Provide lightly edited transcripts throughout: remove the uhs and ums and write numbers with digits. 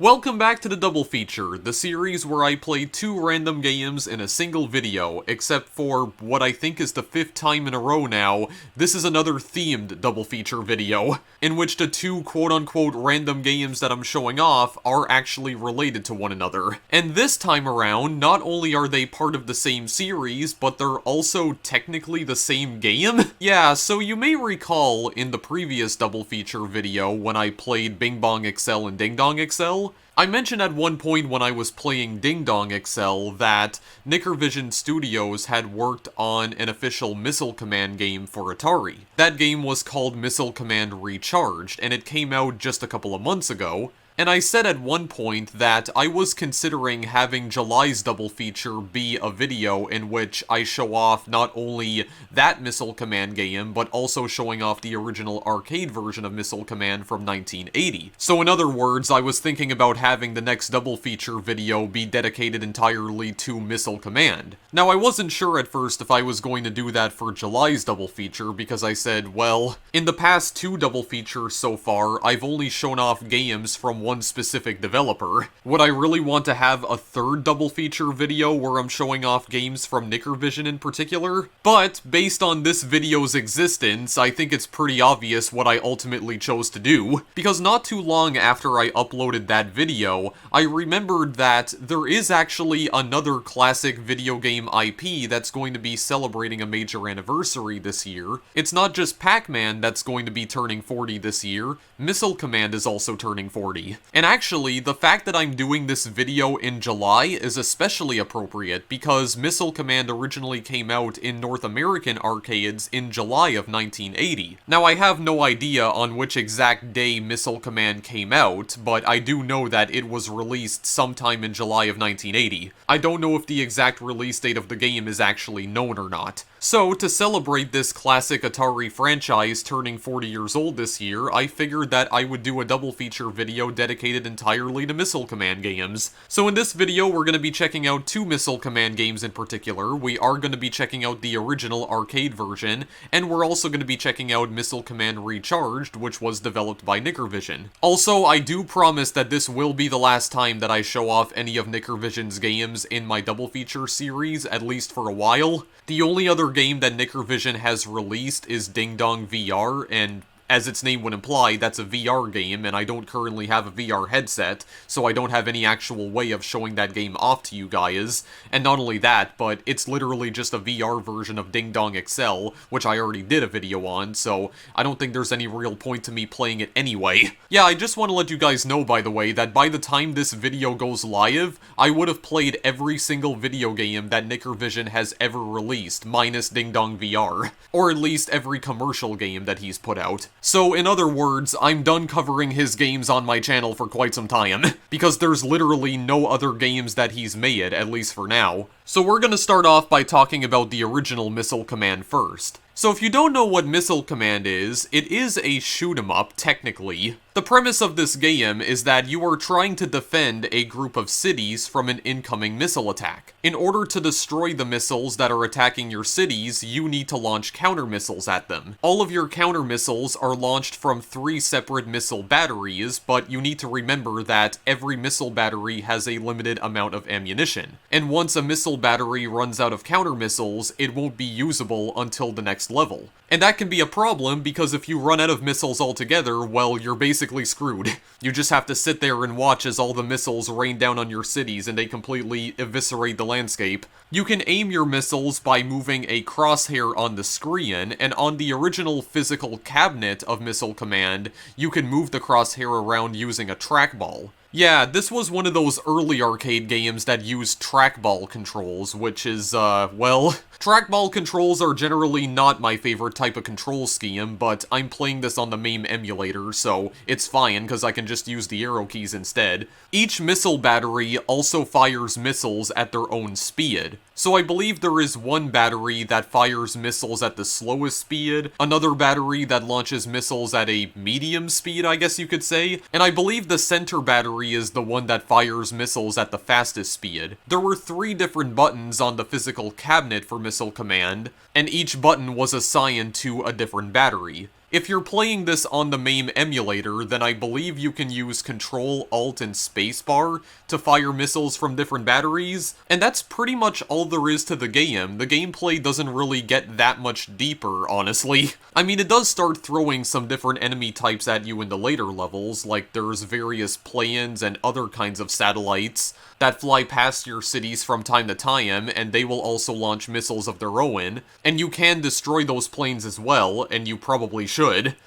Welcome back to the Double Feature, the series where I play two random games in a single video, except for what I think is the fifth time in a row now, this is another themed Double Feature video, in which the two quote-unquote random games that I'm showing off are actually related to one another. And this time around, not only are they part of the same series, but they're also technically the same game? Yeah, so you may recall in the previous Double Feature video when I played Bing Bong Excel and Ding Dong Excel, I mentioned at one point when I was playing Ding Dong Excel that Nickervision Studios had worked on an official Missile Command game for Atari. That game was called Missile Command Recharged, and it came out just a couple of months ago. And I said at one point that I was considering having July's double feature be a video in which I show off not only that Missile Command game, but also showing off the original arcade version of Missile Command from 1980. So in other words, I was thinking about having the next double feature video be dedicated entirely to Missile Command. Now I wasn't sure at first if I was going to do that for July's double feature because I said, well, in the past two double features so far, I've only shown off games from one specific developer. Would I really want to have a third double feature video where I'm showing off games from Nickervision in particular? But, based on this video's existence, I think it's pretty obvious what I ultimately chose to do. Because not too long after I uploaded that video, I remembered that there is actually another classic video game IP that's going to be celebrating a major anniversary this year. It's not just Pac-Man that's going to be turning 40 this year, Missile Command is also turning 40. And actually, the fact that I'm doing this video in July is especially appropriate because Missile Command originally came out in North American arcades in July of 1980. Now, I have no idea on which exact day Missile Command came out, but I do know that it was released sometime in July of 1980. I don't know if the exact release date of the game is actually known or not. So, to celebrate this classic Atari franchise turning 40 years old this year, I figured that I would do a double feature video dedicated entirely to Missile Command games. So in this video, we're going to be checking out two Missile Command games in particular. We are going to be checking out the original arcade version, and we're also going to be checking out Missile Command Recharged, which was developed by Nickervision. Also, I do promise that this will be the last time that I show off any of Nickervision's games in my double feature series, at least for a while. The only other game that Nickervision has released is Ding Dong VR, and as its name would imply, that's a VR game, and I don't currently have a VR headset, so I don't have any actual way of showing that game off to you guys. And not only that, but it's literally just a VR version of Ding Dong Excel, which I already did a video on, so I don't think there's any real point to me playing it anyway. Yeah, I just want to let you guys know, by the way, that by the time this video goes live, I would have played every single video game that Nickervision has ever released, minus Ding Dong VR. Or at least every commercial game that he's put out. So, in other words, I'm done covering his games on my channel for quite some time, because there's literally no other games that he's made, at least for now. So we're gonna start off by talking about the original Missile Command first. So if you don't know what Missile Command is, it is a shoot-'em-up, technically. The premise of this game is that you are trying to defend a group of cities from an incoming missile attack. In order to destroy the missiles that are attacking your cities, you need to launch counter-missiles at them. All of your counter-missiles are launched from 3 separate missile batteries, but you need to remember that every missile battery has a limited amount of ammunition. And once a missile battery runs out of counter-missiles, it won't be usable until the next level. And that can be a problem because if you run out of missiles altogether, well, you're basically screwed. You just have to sit there and watch as all the missiles rain down on your cities and they completely eviscerate the landscape. You can aim your missiles by moving a crosshair on the screen, and on the original physical cabinet of Missile Command, you can move the crosshair around using a trackball. Yeah, this was one of those early arcade games that used trackball controls, which is, well, trackball controls are generally not my favorite type of control scheme, but I'm playing this on the MAME emulator, so it's fine, because I can just use the arrow keys instead. Each missile battery also fires missiles at their own speed. So I believe there is one battery that fires missiles at the slowest speed, another battery that launches missiles at a medium speed, I guess you could say, and I believe the center battery is the one that fires missiles at the fastest speed. There were 3 different buttons on the physical cabinet for Missile Command, and each button was assigned to a different battery. If you're playing this on the MAME emulator, then I believe you can use Control, Alt, and Spacebar to fire missiles from different batteries, and that's pretty much all there is to the game. The gameplay doesn't really get that much deeper, honestly. I mean, it does start throwing some different enemy types at you in the later levels, like there's various planes and other kinds of satellites that fly past your cities from time to time, and they will also launch missiles of their own, and you can destroy those planes as well, and you probably should.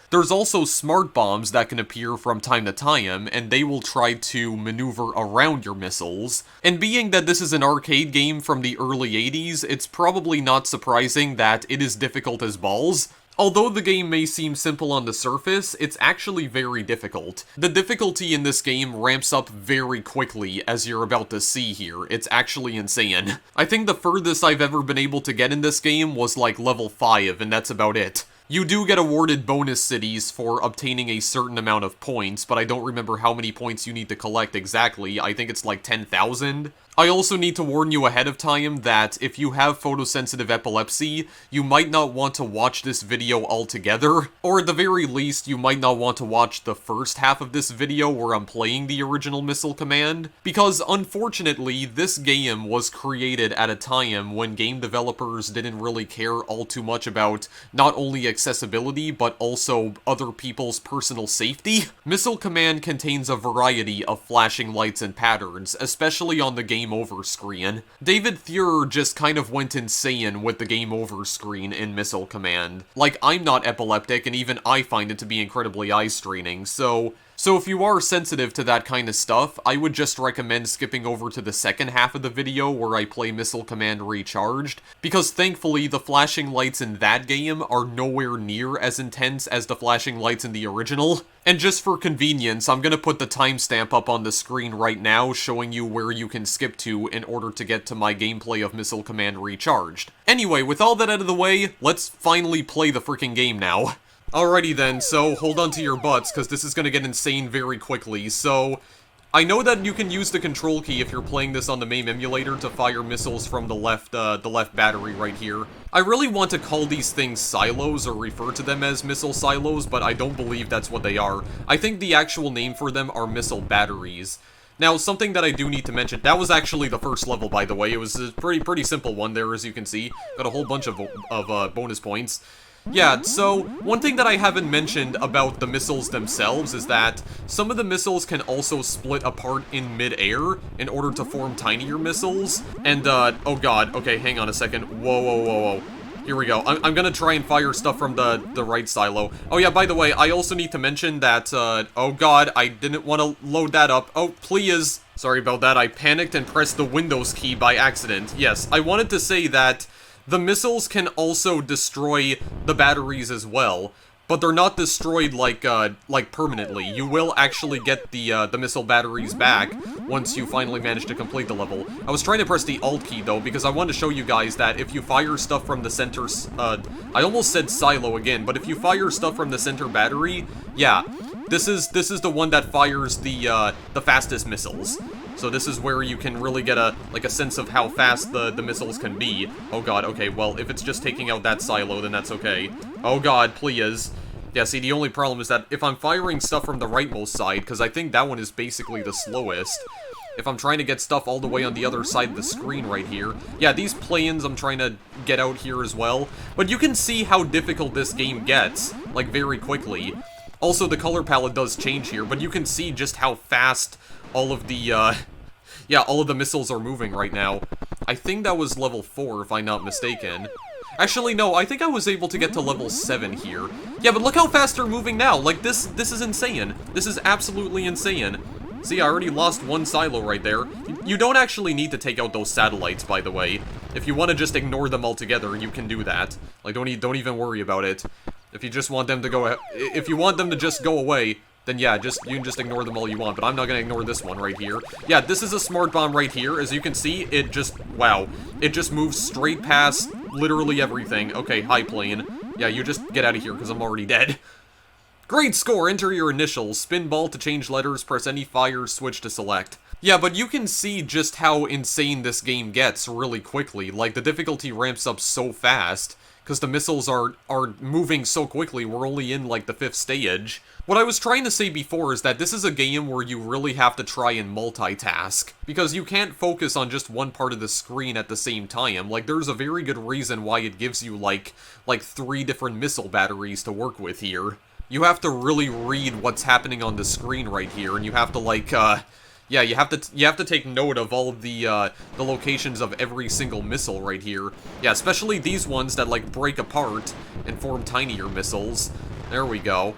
There's also smart bombs that can appear from time to time, and they will try to maneuver around your missiles. And being that this is an arcade game from the early 80s, it's probably not surprising that it is difficult as balls. Although the game may seem simple on the surface, it's actually very difficult. The difficulty in this game ramps up very quickly, as you're about to see here. It's actually insane. I think the furthest I've ever been able to get in this game was like level 5, and that's about it. You do get awarded bonus cities for obtaining a certain amount of points, but I don't remember how many points you need to collect exactly. I think it's like 10,000. I also need to warn you ahead of time that if you have photosensitive epilepsy, you might not want to watch this video altogether, or at the very least, you might not want to watch the first half of this video where I'm playing the original Missile Command, because unfortunately, this game was created at a time when game developers didn't really care all too much about not only accessibility, but also other people's personal safety. Missile Command contains a variety of flashing lights and patterns, especially on the game over screen. David Thurer just kind of went insane with the game over screen in Missile Command. Like, I'm not epileptic, and even I find it to be incredibly eye-straining, so if you are sensitive to that kind of stuff, I would just recommend skipping over to the second half of the video where I play Missile Command Recharged, because thankfully the flashing lights in that game are nowhere near as intense as the flashing lights in the original. And just for convenience, I'm gonna put the timestamp up on the screen right now showing you where you can skip to in order to get to my gameplay of Missile Command Recharged. Anyway, with all that out of the way, let's finally play the freaking game now. Alrighty then, so hold on to your butts, because this is going to get insane very quickly. So, I know that you can use the control key if you're playing this on the MAME emulator to fire missiles from the left battery right here. I really want to call these things silos or refer to them as missile silos, but I don't believe that's what they are. I think the actual name for them are missile batteries. Now, something that I do need to mention, that was actually the first level, by the way. It was a pretty simple one there, as you can see. Got a whole bunch of bonus points. Yeah, so, one thing that I haven't mentioned about the missiles themselves is that some of the missiles can also split apart in mid-air in order to form tinier missiles. And, oh god, okay, hang on a second. Whoa. Here we go. I'm gonna try and fire stuff from the right silo. Oh yeah, by the way, I also need to mention that, oh god, I didn't want to load that up. Oh, please. Sorry about that, I panicked and pressed the Windows key by accident. Yes, I wanted to say that the missiles can also destroy the batteries as well, but they're not destroyed like permanently. You will actually get the missile batteries back once you finally manage to complete the level. I was trying to press the Alt key though, because I wanted to show you guys that if you fire stuff from the center, I almost said silo again, but if you fire stuff from the center battery, yeah, this is the one that fires the fastest missiles. So this is where you can really get a sense of how fast the missiles can be. Oh god, okay, well, if it's just taking out that silo, then that's okay. Oh god, please. Yeah, see, the only problem is that if I'm firing stuff from the rightmost side, because I think that one is basically the slowest, if I'm trying to get stuff all the way on the other side of the screen right here, yeah, these planes I'm trying to get out here as well, but you can see how difficult this game gets, like, very quickly. Also, the color palette does change here, but you can see just how fast all of the, yeah, all of the missiles are moving right now. I think that was level 4, if I'm not mistaken. Actually, no, I think I was able to get to level 7 here. Yeah, but look how fast they're moving now. Like, this is insane. This is absolutely insane. See, I already lost one silo right there. You don't actually need to take out those satellites, by the way. If you want to just ignore them altogether, you can do that. Like, don't even worry about it. If you just want them to go, if you want them to just go away, then yeah, you can just ignore them all you want, but I'm not gonna ignore this one right here. Yeah, this is a smart bomb right here. As you can see, it just, wow. It just moves straight past literally everything. Okay, hi, plane. Yeah, you just get out of here, because I'm already dead. Great score! Enter your initials. Spin ball to change letters, press any fire switch to select. Yeah, but you can see just how insane this game gets really quickly. Like, the difficulty ramps up so fast. because the missiles are moving so quickly. We're only in, like, the 5th stage. What I was trying to say before is that this is a game where you really have to try and multitask, because you can't focus on just one part of the screen at the same time. Like, there's a very good reason why it gives you, like 3 different missile batteries to work with here. You have to really read what's happening on the screen right here, and you have to, like, yeah, you have to take note of all of the locations of every single missile right here. Yeah, especially these ones that, like, break apart and form tinier missiles. There we go.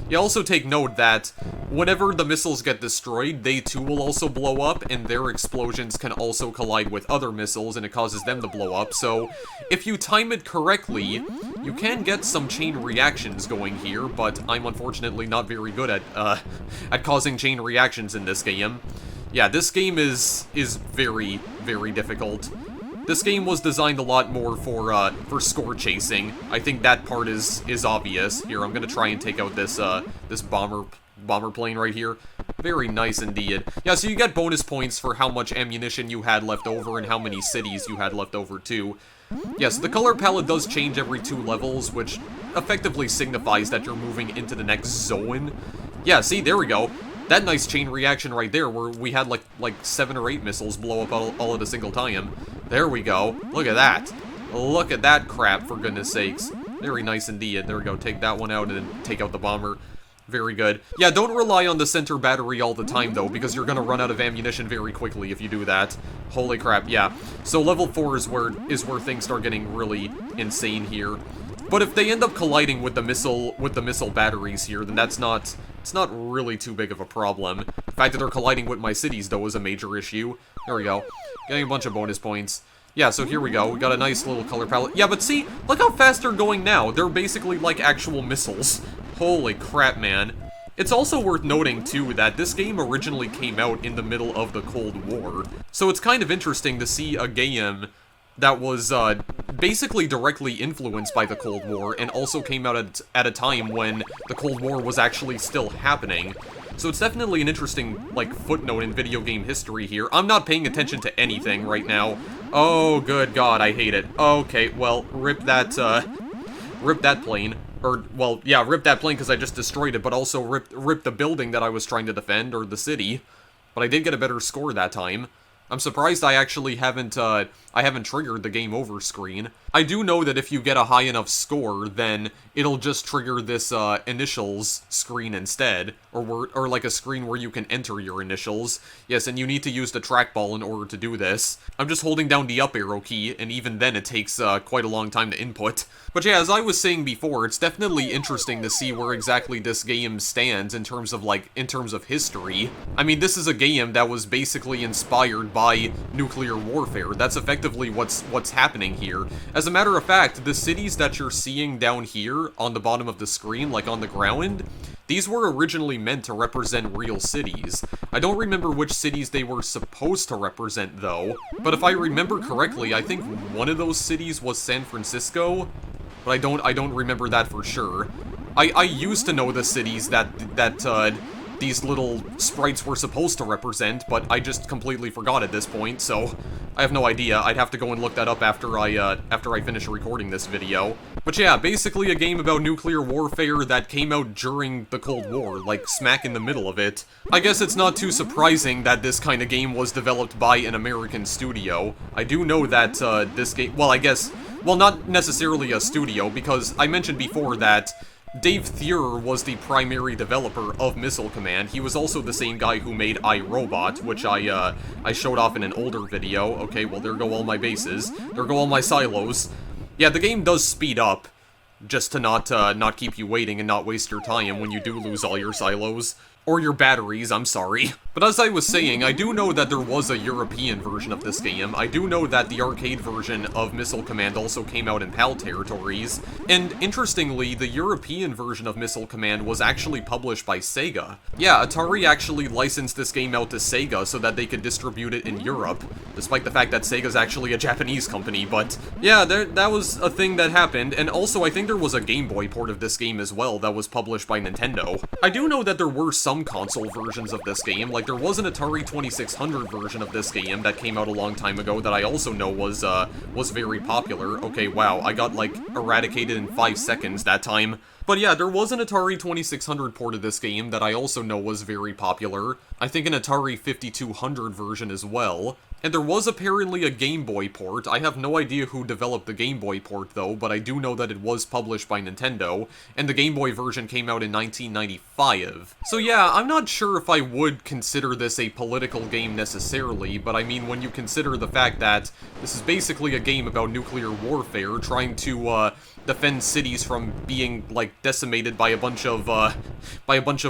You also take note that whenever the missiles get destroyed, they too will also blow up, and their explosions can also collide with other missiles, and it causes them to blow up. So, if you time it correctly, you can get some chain reactions going here, but I'm unfortunately not very good at causing chain reactions in this game. Yeah, this game is very, very difficult. This game was designed a lot more for score chasing. I think that part is obvious. Here, I'm gonna try and take out this this bomber plane right here. Very nice indeed. Yeah, so you get bonus points for how much ammunition you had left over and how many cities you had left over too. Yeah, so the color palette does change every 2 levels, which effectively signifies that you're moving into the next zone. Yeah, see, there we go. That nice chain reaction right there, where we had like 7 or 8 missiles blow up all at a single time. There we go. Look at that. Look at that crap, for goodness sakes. Very nice indeed. There we go. Take that one out and then take out the bomber. Very good. Yeah, don't rely on the center battery all the time, though, because you're gonna run out of ammunition very quickly if you do that. Holy crap, yeah. So level 4 is where things start getting really insane here. But if they end up colliding with the missile batteries here, then it's not really too big of a problem. The fact that they're colliding with my cities, though, is a major issue. There we go. Getting a bunch of bonus points. Yeah, so here we go. We got a nice little color palette. Yeah, but see, look how fast they're going now. They're basically like actual missiles. Holy crap, man. It's also worth noting, too, that this game originally came out in the middle of the Cold War. So it's kind of interesting to see a game that was basically directly influenced by the Cold War and also came out at a time when the Cold War was actually still happening. So it's definitely an interesting, like, footnote in video game history here. I'm not paying attention to anything right now. Oh, good God, I hate it. Okay, well, rip that plane. Or, well, yeah, rip that plane because I just destroyed it, but also rip the building that I was trying to defend, or the city. But I did get a better score that time. I'm surprised I actually haven't triggered the game over screen. I do know that if you get a high enough score, then it'll just trigger this initials screen instead, or like a screen where you can enter your initials. Yes, and you need to use the trackball in order to do this. I'm just holding down the up arrow key, and even then it takes quite a long time to input. But yeah, as I was saying before, it's definitely interesting to see where exactly this game stands in terms of history. I mean, this is a game that was basically inspired by nuclear warfare. That's effectively what's happening here. As a matter of fact, the cities that you're seeing down here on the bottom of the screen, like on the ground, these were originally meant to represent real cities. I don't remember which cities they were supposed to represent, though, but if I remember correctly, I think one of those cities was San Francisco, but I don't remember that for sure. I used to know the cities that these little sprites were supposed to represent, but I just completely forgot at this point, so I have no idea. I'd have to go and look that up after I finish recording this video. But yeah, basically a game about nuclear warfare that came out during the Cold War, like smack in the middle of it. I guess it's not too surprising that this kind of game was developed by an American studio. I do know that this game, well, not necessarily a studio, because I mentioned before that Dave Thier was the primary developer of Missile Command. He was also the same guy who made iRobot, which I showed off in an older video. Okay, well, there go all my bases. There go all my silos. Yeah, the game does speed up, just to not keep you waiting and not waste your time when you do lose all your silos. Or your batteries, I'm sorry. But as I was saying, I do know that there was a European version of this game. I do know that the arcade version of Missile Command also came out in PAL territories. And interestingly, the European version of Missile Command was actually published by Sega. Yeah, Atari actually licensed this game out to Sega so that they could distribute it in Europe, despite the fact that Sega's actually a Japanese company, but yeah, that was a thing that happened. And also, I think there was a Game Boy port of this game as well that was published by Nintendo. I do know that there were some console versions of this game, like there was an Atari 2600 version of this game that came out a long time ago that I also know was very popular. Okay, wow, I got, like, eradicated in 5 seconds that time. But yeah, there was an Atari 2600 port of this game that I also know was very popular. I think an Atari 5200 version as well. And there was apparently a Game Boy port. I have no idea who developed the Game Boy port, though, but I do know that it was published by Nintendo, and the Game Boy version came out in 1995. So yeah, I'm not sure if I would consider this a political game necessarily, but I mean, when you consider the fact that this is basically a game about nuclear warfare, trying to, defend cities from being, like, decimated by a bunch of,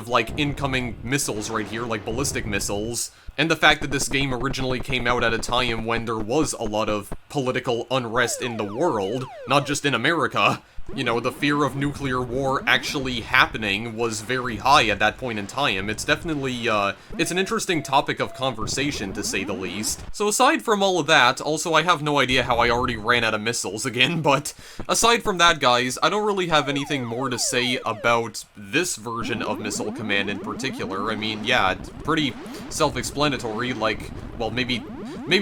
like, incoming missiles right here, like ballistic missiles. And the fact that this game originally came out at a time when there was a lot of political unrest in the world, not just in America. You know, the fear of nuclear war actually happening was very high at that point in time. It's definitely, it's an interesting topic of conversation, to say the least. So aside from all of that, also I have no idea how I already ran out of missiles again, but aside from that, guys, I don't really have anything more to say about this version of Missile Command in particular. I mean, yeah, it's pretty self-explanatory, like, well, maybe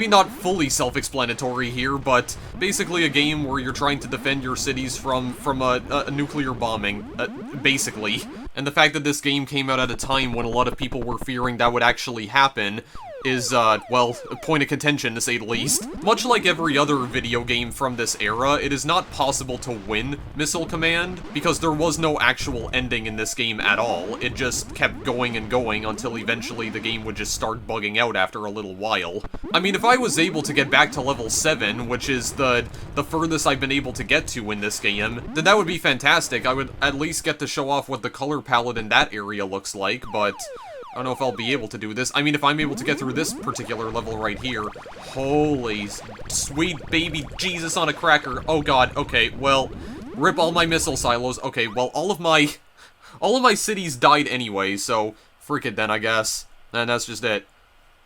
not fully self-explanatory here, but basically a game where you're trying to defend your cities from a nuclear bombing, basically. And the fact that this game came out at a time when a lot of people were fearing that would actually happen is, well, a point of contention, to say the least. Much like every other video game from this era, it is not possible to win Missile Command, because there was no actual ending in this game at all. It just kept going and going until eventually the game would just start bugging out after a little while. I mean, if I was able to get back to level 7, which is the furthest I've been able to get to in this game, then that would be fantastic. I would at least get to show off what the color palette in that area looks like, but I don't know if I'll be able to do this. I mean, if I'm able to get through this particular level right here, holy sweet baby Jesus on a cracker. Oh god, okay, well, rip all my missile silos. Okay, well, all of my cities died anyway, so frick it then, I guess. And that's just it.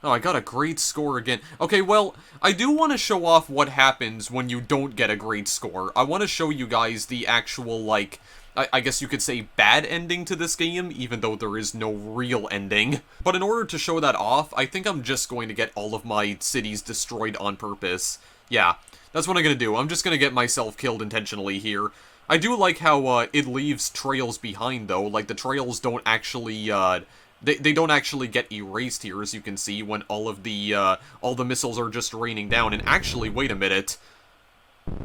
Oh, I got a great score again. Okay, well, I do want to show off what happens when you don't get a great score. I want to show you guys the actual, like, I guess you could say bad ending to this game, even though there is no real ending. But in order to show that off, I think I'm just going to get all of my cities destroyed on purpose. Yeah, that's what I'm going to do. I'm just going to get myself killed intentionally here. I do like how it leaves trails behind, though. Like, the trails don't actually, they don't actually get erased here, as you can see, when all the missiles are just raining down. And actually, wait a minute.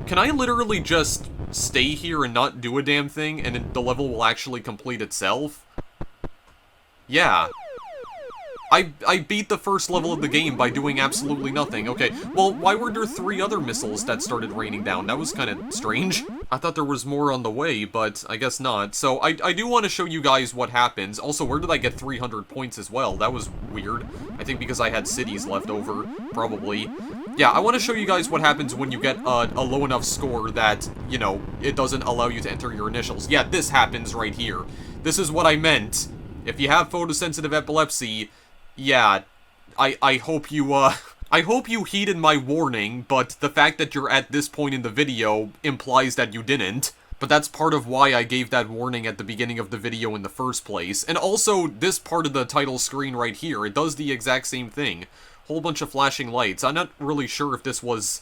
Can I literally just stay here and not do a damn thing, and the level will actually complete itself? Yeah. I beat the first level of the game by doing absolutely nothing. Okay, well, why were there 3 other missiles that started raining down? That was kind of strange. I thought there was more on the way, but I guess not. So I do want to show you guys what happens. Also, where did I get 300 points as well? That was weird. I think because I had cities left over, probably. Yeah, I want to show you guys what happens when you get a low enough score that, you know, it doesn't allow you to enter your initials. Yeah, this happens right here. This is what I meant. If you have photosensitive epilepsy, yeah, I hope you, I hope you heeded my warning, but the fact that you're at this point in the video implies that you didn't. But that's part of why I gave that warning at the beginning of the video in the first place. And also, this part of the title screen right here, it does the exact same thing. Whole bunch of flashing lights. I'm not really sure if this was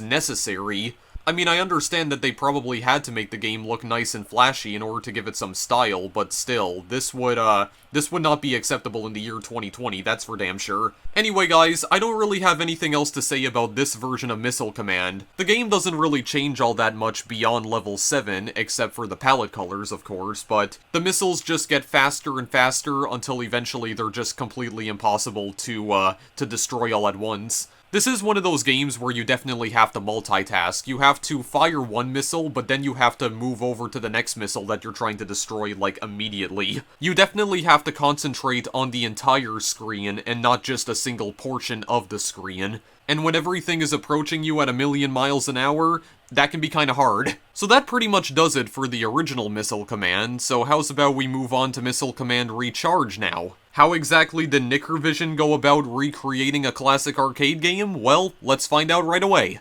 necessary. I mean, I understand that they probably had to make the game look nice and flashy in order to give it some style, but still, this would not be acceptable in the year 2020, that's for damn sure. Anyway, guys, I don't really have anything else to say about this version of Missile Command. The game doesn't really change all that much beyond level 7, except for the palette colors, of course, but the missiles just get faster and faster until eventually they're just completely impossible to destroy all at once. This is one of those games where you definitely have to multitask. You have to fire one missile, but then you have to move over to the next missile that you're trying to destroy, like, immediately. You definitely have to concentrate on the entire screen, and not just a single portion of the screen. And when everything is approaching you at 1,000,000 miles an hour, that can be kinda hard. So that pretty much does it for the original Missile Command, so how's about we move on to Missile Command Recharge now? How exactly did Nickervision go about recreating a classic arcade game? Well, let's find out right away.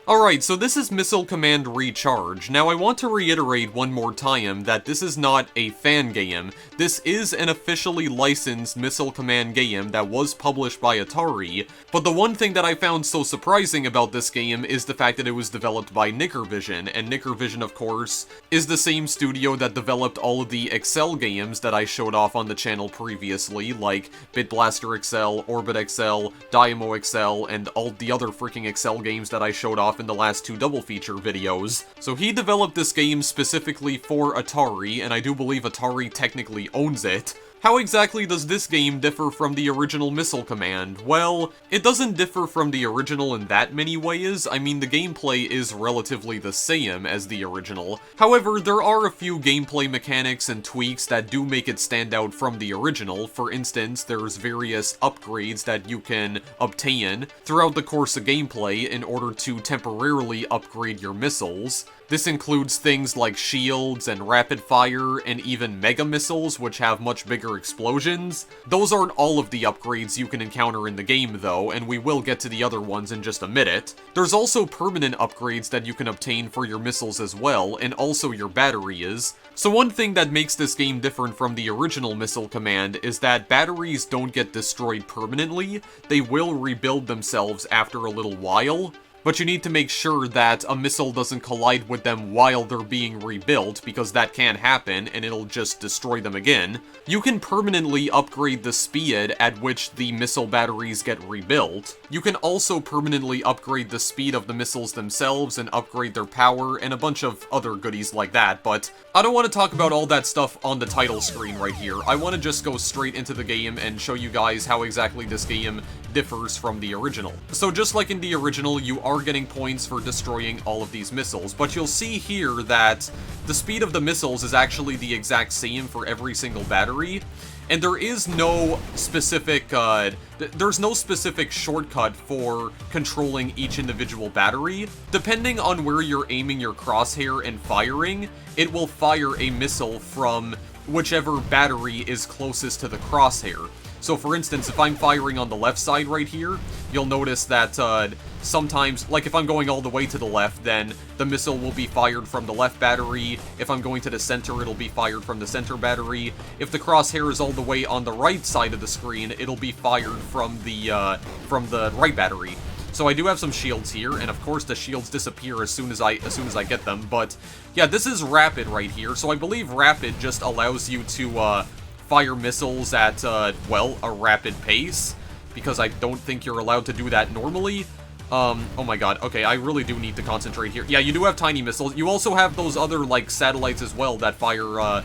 Alright, so this is Missile Command Recharge. Now I want to reiterate one more time that this is not a fan game. This is an officially licensed Missile Command game that was published by Atari, but the one thing that I found so surprising about this game is the fact that it was developed by Nickervision, and Nickervision, of course, is the same studio that developed all of the Excel games that I showed off on the channel previously, like Bit Blaster Excel, Orbit Excel, Dynamo Excel, and all the other freaking Excel games that I showed off in the last two double feature videos. So he developed this game specifically for Atari, and I do believe Atari technically owns it. How exactly does this game differ from the original Missile Command? Well, it doesn't differ from the original in that many ways. I mean, the gameplay is relatively the same as the original. However, there are a few gameplay mechanics and tweaks that do make it stand out from the original. For instance, there's various upgrades that you can obtain throughout the course of gameplay in order to temporarily upgrade your missiles. This includes things like shields and rapid fire and even mega missiles, which have much bigger explosions. Those aren't all of the upgrades you can encounter in the game though, and we will get to the other ones in just a minute. There's also permanent upgrades that you can obtain for your missiles as well, and also your batteries. So one thing that makes this game different from the original Missile Command is that batteries don't get destroyed permanently. They will rebuild themselves after a little while. But you need to make sure that a missile doesn't collide with them while they're being rebuilt, because that can happen, and it'll just destroy them again. You can permanently upgrade the speed at which the missile batteries get rebuilt. You can also permanently upgrade the speed of the missiles themselves and upgrade their power, and a bunch of other goodies like that, but I don't want to talk about all that stuff on the title screen right here. I want to just go straight into the game and show you guys how exactly this game differs from the original. So just like in the original, you are getting points for destroying all of these missiles, but you'll see here that the speed of the missiles is actually the exact same for every single battery, and there is no specific, there's no specific shortcut for controlling each individual battery. Depending on where you're aiming your crosshair and firing, it will fire a missile from whichever battery is closest to the crosshair. So for instance, if I'm firing on the left side right here, you'll notice that sometimes, like if I'm going all the way to the left, then the missile will be fired from the left battery. If I'm going to the center, it'll be fired from the center battery. If the crosshair is all the way on the right side of the screen, it'll be fired from the right battery. So I do have some shields here, and of course the shields disappear as soon as I get them. But yeah, this is rapid right here. So I believe rapid just allows you to fire missiles at, well, a rapid pace, because I don't think you're allowed to do that normally. Oh my god, okay, I really do need to concentrate here. Yeah, you do have tiny missiles. You also have those other, like, satellites as well that fire, a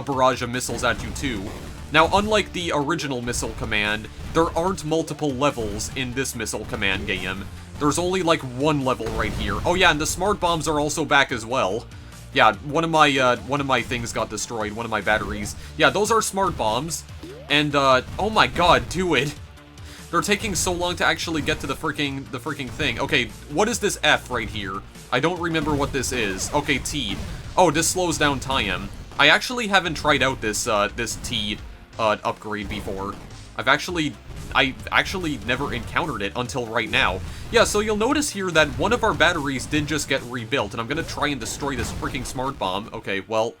barrage of missiles at you, too. Now, unlike the original Missile Command, there aren't multiple levels in this Missile Command game. There's only, like, one level right here. Oh yeah, and the smart bombs are also back as well. Yeah, one of my things got destroyed, one of my batteries. Yeah, those are smart bombs. And, oh my god, do it. They're taking so long to actually get to the freaking thing. Okay, what is this F right here? I don't remember what this is. Okay, T. Oh, this slows down time. I actually haven't tried out this, this T, upgrade before. I actually never encountered it until right now. Yeah, so you'll notice here that one of our batteries did just get rebuilt, and I'm gonna try and destroy this freaking smart bomb. Okay, well,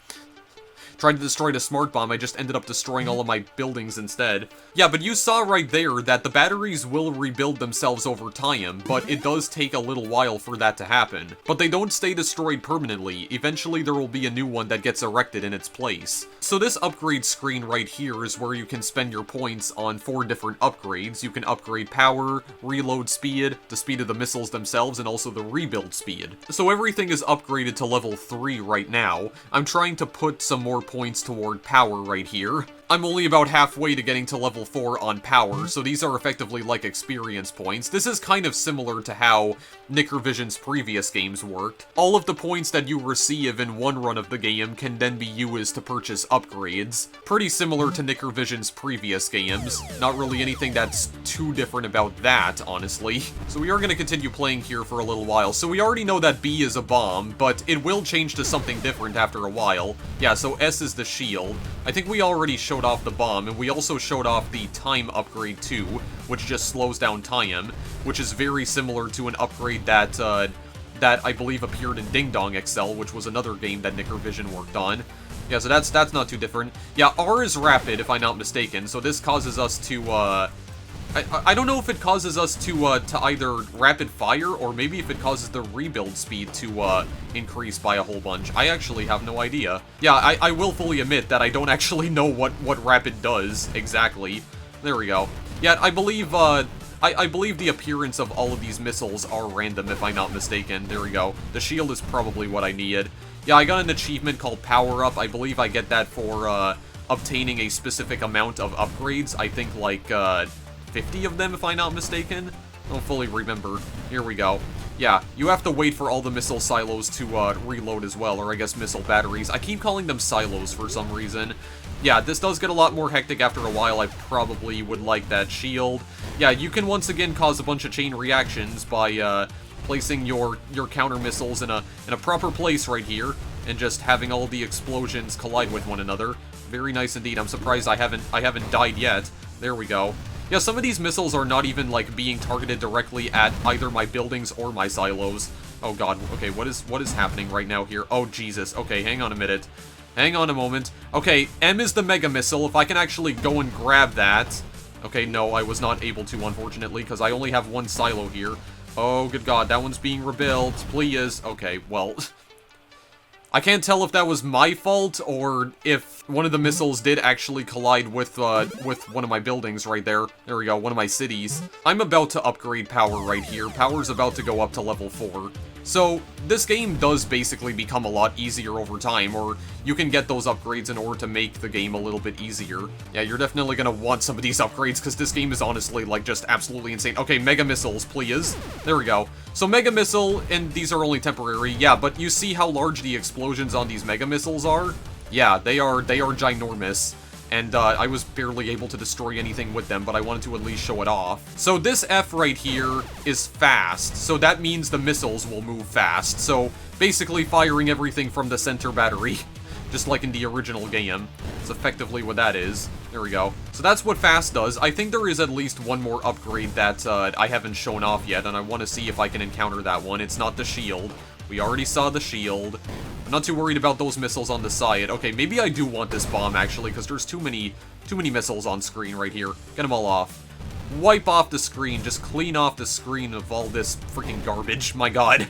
tried to destroy the smart bomb, I just ended up destroying all of my buildings instead. Yeah, but you saw right there that the batteries will rebuild themselves over time, but it does take a little while for that to happen. But they don't stay destroyed permanently. Eventually there will be a new one that gets erected in its place. So this upgrade screen right here is where you can spend your points on 4 different upgrades. You can upgrade power, reload speed, the speed of the missiles themselves, and also the rebuild speed. So everything is upgraded to level 3 right now. I'm trying to put some more points toward power right here. I'm only about halfway to getting to level 4 on power, so these are effectively like experience points. This is kind of similar to how Nickervision's previous games worked. All of the points that you receive in one run of the game can then be used to purchase upgrades. Pretty similar to Nickervision's previous games. Not really anything that's too different about that, honestly. So we are going to continue playing here for a little while. So we already know that B is a bomb, but it will change to something different after a while. Yeah, so S is the shield. I think we already showed off the bomb, and we also showed off the time upgrade too, which just slows down time, which is very similar to an upgrade that that I believe appeared in Ding Dong XL, which was another game that Nickervision worked on. Yeah, so that's not too different. Yeah, R is rapid, if I'm not mistaken, so this causes us to, I don't know if it causes us to either rapid fire, or maybe if it causes the rebuild speed to, increase by a whole bunch. I actually have no idea. Yeah, I will fully admit that I don't actually know what rapid does, exactly. There we go. Yeah, I believe, I believe the appearance of all of these missiles are random, if I'm not mistaken. There we go. The shield is probably what I needed. Yeah, I got an achievement called Power Up. I believe I get that for, obtaining a specific amount of upgrades. I think, like, 50 of them, if I'm not mistaken. I don't fully remember. Here we go. Yeah, you have to wait for all the missile silos to, reload as well, or I guess missile batteries. I keep calling them silos for some reason. Yeah, this does get a lot more hectic after a while. I probably would like that shield. Yeah, you can once again cause a bunch of chain reactions by, placing your counter missiles in a proper place right here, and just having all the explosions collide with one another. Very nice indeed. I'm surprised I haven't died yet. There we go. Yeah, some of these missiles are not even, like, being targeted directly at either my buildings or my silos. Oh god, okay, what is happening right now here? Oh, Jesus. Okay, hang on a minute. Hang on a moment. Okay, M is the Mega Missile. If I can actually go and grab that... Okay, no, I was not able to, unfortunately, because I only have one silo here. Oh, good god, that one's being rebuilt. Please. Okay, well... I can't tell if that was my fault, or if one of the missiles did actually collide with one of my buildings right there. There we go, one of my cities. I'm about to upgrade power right here. Power's about to go up to level 4. So, this game does basically become a lot easier over time, or you can get those upgrades in order to make the game a little bit easier. Yeah, you're definitely gonna want some of these upgrades, because this game is honestly, like, just absolutely insane. Okay, Mega Missiles, please. There we go. So, Mega Missile, and these are only temporary, yeah, but you see how large the explosions on these Mega Missiles are? Yeah, they are ginormous. And, I was barely able to destroy anything with them, but I wanted to at least show it off. So this F right here is fast, so that means the missiles will move fast. So, basically firing everything from the center battery, just like in the original game. That's effectively what that is. There we go. So that's what fast does. I think there is at least one more upgrade that, I haven't shown off yet, and I want to see if I can encounter that one. It's not the shield. We already saw the shield. I'm not too worried about those missiles on the side. Okay, maybe I do want this bomb, actually, because there's too many missiles on screen right here. Get them all off. Wipe off the screen. Just clean off the screen of all this freaking garbage. My god.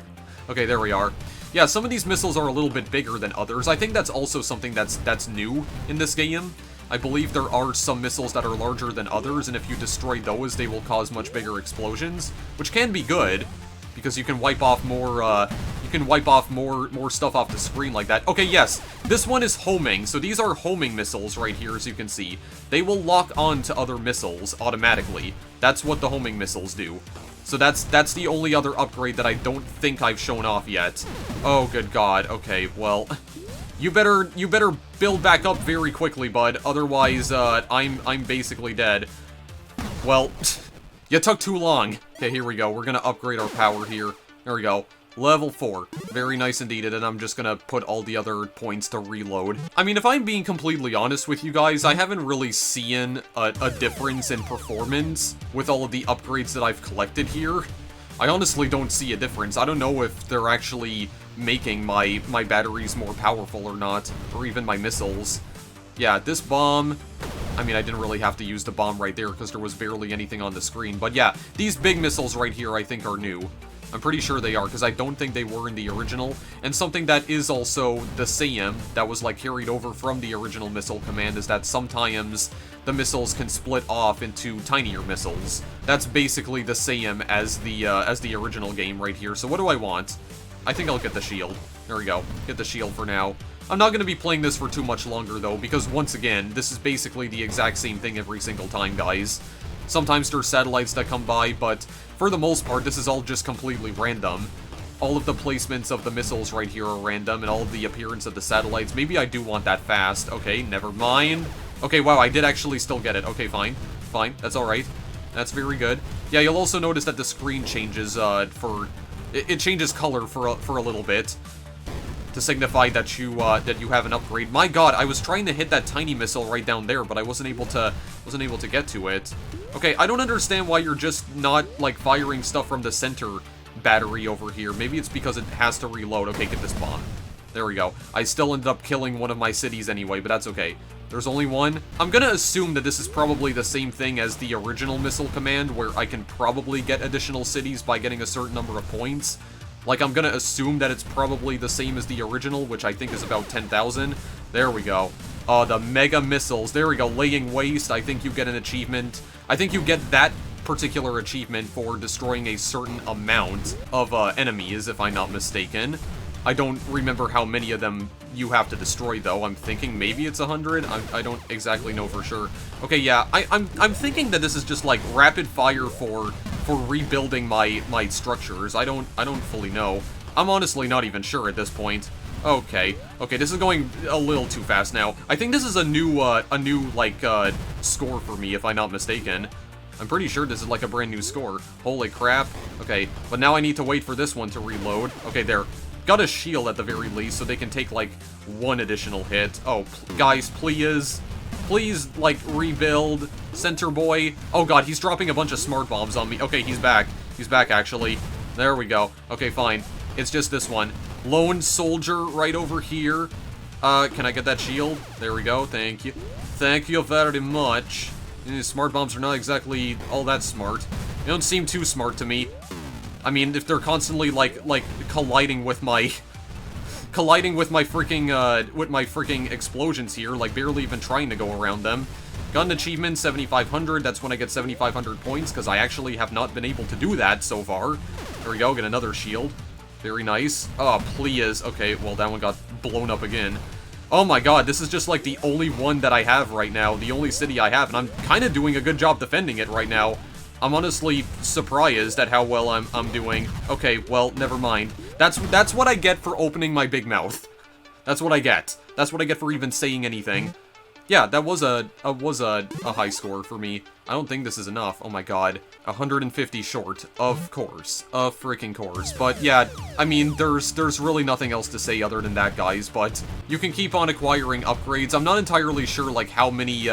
Okay, there we are. Yeah, some of these missiles are a little bit bigger than others. I think that's also something that's new in this game. I believe there are some missiles that are larger than others, and if you destroy those, they will cause much bigger explosions, which can be good, because you can wipe off more, more stuff off the screen like that. Okay, yes, this one is homing, so these are homing missiles right here, as you can see. They will lock on to other missiles automatically. That's what the homing missiles do. So that's the only other upgrade that I don't think I've shown off yet. Oh, good god. Okay, well, you better build back up very quickly, bud. Otherwise, I'm basically dead. Well, you took too long. Okay, here we go. We're gonna upgrade our power here. There we go. Level 4. Very nice indeed, and then I'm just gonna put all the other points to reload. I mean, if I'm being completely honest with you guys, I haven't really seen a difference in performance with all of the upgrades that I've collected here. I honestly don't see a difference. I don't know if they're actually making my batteries more powerful or not, or even my missiles. Yeah, this bomb... I mean, I didn't really have to use the bomb right there because there was barely anything on the screen. But yeah, these big missiles right here I think are new. I'm pretty sure they are, because I don't think they were in the original. And something that is also the same, that was like carried over from the original missile command, is that sometimes the missiles can split off into tinier missiles. That's basically the same as the original game right here. So what do I want? I think I'll get the shield. There we go. Get the shield for now. I'm not going to be playing this for too much longer, though, because once again, this is basically the exact same thing every single time, guys. Sometimes there's satellites that come by, but for the most part, this is all just completely random. All of the placements of the missiles right here are random, and all of the appearance of the satellites. Maybe I do want that fast. Okay, never mind. Okay, wow, I did actually still get it. Okay, fine. Fine, that's alright. That's very good. Yeah, you'll also notice that the screen changes, it changes color for a little bit, to signify that you have an upgrade. My god, I was trying to hit that tiny missile right down there, but I wasn't able to get to it. Okay, I don't understand why you're just not, like, firing stuff from the center battery over here. Maybe it's because it has to reload. Okay, get this bomb. There we go. I still ended up killing one of my cities anyway, but that's okay. There's only one. I'm gonna assume that this is probably the same thing as the original missile command, where I can probably get additional cities by getting a certain number of points. Like, I'm gonna assume that it's probably the same as the original, which I think is about 10,000. There we go. The mega missiles. There we go. Laying waste. I think you get an achievement. I think you get that particular achievement for destroying a certain amount of enemies, if I'm not mistaken. I don't remember how many of them you have to destroy, though. I'm thinking maybe it's 100. I don't exactly know for sure. Okay, yeah, I'm thinking that this is just like rapid fire for rebuilding my structures. I don't fully know. I'm honestly not even sure at this point. Okay, this is going a little too fast now. I think this is a new like score for me, if I'm not mistaken. I'm pretty sure this is like a brand new score. Holy crap. Okay, but now I need to wait for this one to reload. Okay, there. Got a shield at the very least, so they can take, like, one additional hit. Oh, guys, please. Please, like, rebuild. Center boy. Oh, God, he's dropping a bunch of smart bombs on me. Okay, he's back. He's back, actually. There we go. Okay, fine. It's just this one. Lone soldier right over here. Can I get that shield? There we go. Thank you. Thank you very much. Smart bombs are not exactly all that smart. They don't seem too smart to me. I mean, if they're constantly like colliding with my freaking explosions here, like barely even trying to go around them. Got an achievement, 7,500. That's when I get 7,500 points, because I actually have not been able to do that so far. There we go, get another shield. Very nice. Oh, please. Okay, well, that one got blown up again. Oh my god, this is just like the only one that I have right now, the only city I have, and I'm kind of doing a good job defending it right now. I'm honestly surprised at how well I'm doing. Okay, well, never mind. That's what I get for opening my big mouth. That's what I get. That's what I get for even saying anything. Yeah, that was a high score for me. I don't think this is enough. Oh my god. 150 short. Of course. Of freaking course. But yeah, I mean, there's really nothing else to say other than that, guys. But you can keep on acquiring upgrades. I'm not entirely sure, like, how many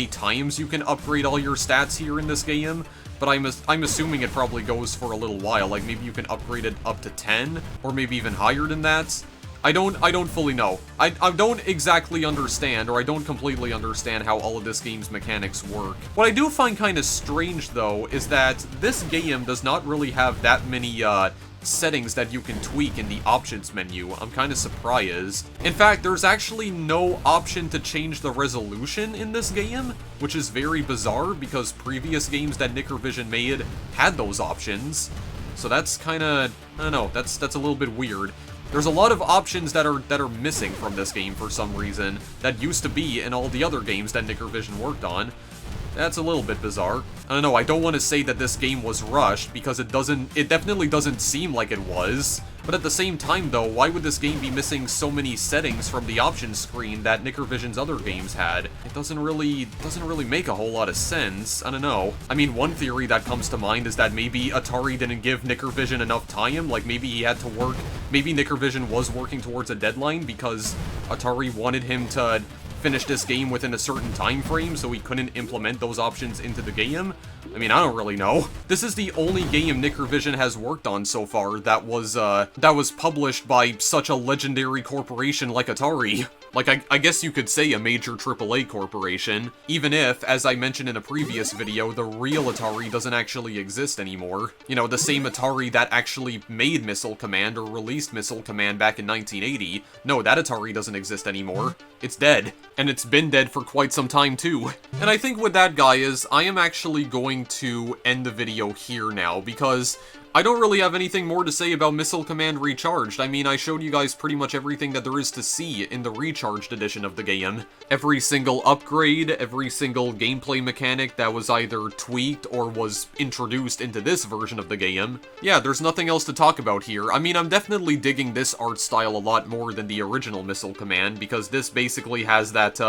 times you can upgrade all your stats here in this game. But I'm assuming it probably goes for a little while. Like, maybe you can upgrade it up to 10, or maybe even higher than that. I don't fully know. I don't exactly understand, or I don't completely understand how all of this game's mechanics work. What I do find kind of strange, though, is that this game does not really have that many, settings that you can tweak in the options menu. I'm kind of surprised. In fact, there's actually no option to change the resolution in this game, which is very bizarre because previous games that Nickervision made had those options. So that's kind of, I don't know, that's a little bit weird. There's a lot of options that are missing from this game for some reason that used to be in all the other games that Nickervision worked on. That's a little bit bizarre. I don't know, I don't want to say that this game was rushed, because it definitely doesn't seem like it was. But at the same time, though, why would this game be missing so many settings from the options screen that Nickervision's other games had? It doesn't really make a whole lot of sense. I don't know. I mean, one theory that comes to mind is that maybe Atari didn't give Nickervision enough time, like maybe he had to work, maybe Nickervision was working towards a deadline because Atari wanted him to finish this game within a certain time frame, so he couldn't implement those options into the game. I mean, I don't really know. This is the only game Nickervision has worked on so far that was published by such a legendary corporation like Atari. Like, I guess you could say a major AAA corporation, even if, as I mentioned in a previous video, the real Atari doesn't actually exist anymore. You know, the same Atari that actually made Missile Command or released Missile Command back in 1980. No, that Atari doesn't exist anymore. It's dead. And it's been dead for quite some time, too. And I think with that, guys, I am actually going to end the video here now, because I don't really have anything more to say about Missile Command Recharged. I mean, I showed you guys pretty much everything that there is to see in the Recharged edition of the game. Every single upgrade, every single gameplay mechanic that was either tweaked or was introduced into this version of the game. Yeah, there's nothing else to talk about here. I mean, I'm definitely digging this art style a lot more than the original Missile Command, because this basically has that,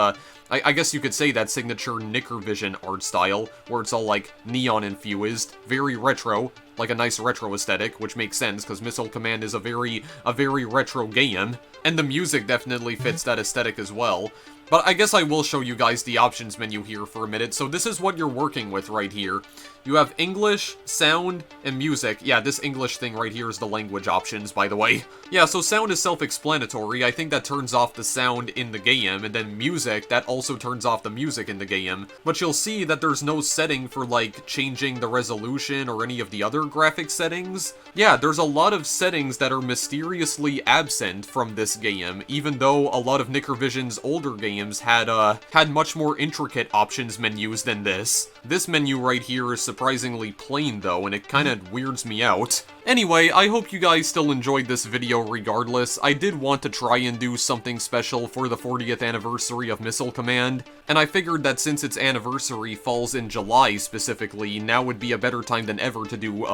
I guess you could say that signature Nickervision art style, where it's all like neon infused, very retro, like a nice retro aesthetic, which makes sense because Missile Command is a very retro game, and the music definitely fits that aesthetic as well. But I guess I will show you guys the options menu here for a minute. So this is what you're working with right here. You have English, sound, and music. Yeah, this English thing right here is the language options, by the way. Yeah, so sound is self-explanatory. I think that turns off the sound in the game, and then music, that also turns off the music in the game. But you'll see that there's no setting for, like, changing the resolution or any of the other graphic settings. Yeah, there's a lot of settings that are mysteriously absent from this game, even though a lot of Nickervision's older games had much more intricate options menus than this. This menu right here is surprisingly plain though, and it kinda weirds me out. Anyway, I hope you guys still enjoyed this video regardless. I did want to try and do something special for the 40th anniversary of Missile Command, and I figured that since its anniversary falls in July specifically, now would be a better time than ever to do,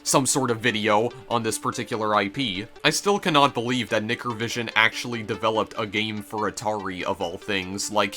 some sort of video on this particular IP. I still cannot believe that Nickervision actually developed a game for Atari of all things. Like,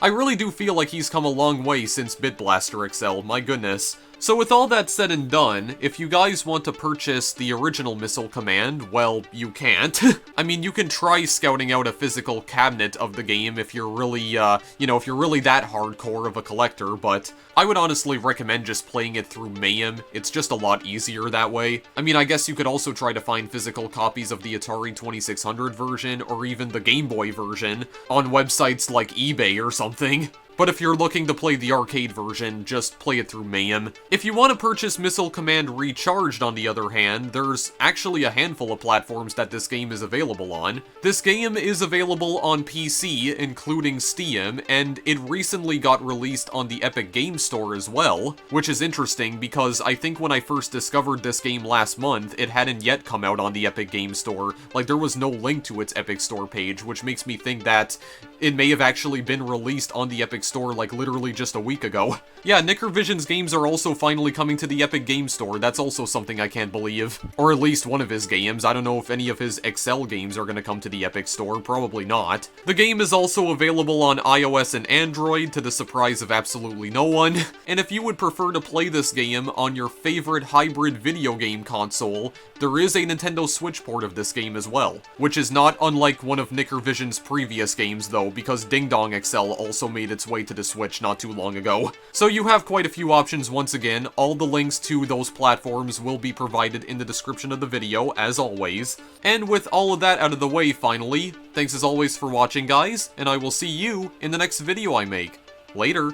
I really do feel like he's come a long way since Bit Blaster XL, my goodness. So with all that said and done, if you guys want to purchase the original Missile Command, well, you can't. I mean, you can try scouting out a physical cabinet of the game if you're really, if you're really that hardcore of a collector, but I would honestly recommend just playing it through Mayhem. It's just a lot easier that way. I mean, I guess you could also try to find physical copies of the Atari 2600 version, or even the Game Boy version, on websites like eBay or something. But if you're looking to play the arcade version, just play it through Mayhem. If you want to purchase Missile Command Recharged, on the other hand, there's actually a handful of platforms that this game is available on. This game is available on PC, including Steam, and it recently got released on the Epic Game Store as well, which is interesting because I think when I first discovered this game last month, it hadn't yet come out on the Epic Game Store. Like, there was no link to its Epic Store page, which makes me think that it may have actually been released on the Epic Store like literally just a week ago. Yeah, Nickervision's games are also finally coming to the Epic Game Store. That's also something I can't believe. Or at least one of his games. I don't know if any of his XL games are gonna come to the Epic Store. Probably not. The game is also available on iOS and Android, to the surprise of absolutely no one. And if you would prefer to play this game on your favorite hybrid video game console, there is a Nintendo Switch port of this game as well, which is not unlike one of Nickervision's previous games though, because Ding Dong XL also made its way to the Switch not too long ago. So you have quite a few options once again. All the links to those platforms will be provided in the description of the video, as always. And with all of that out of the way finally, thanks as always for watching guys, and I will see you in the next video I make. Later!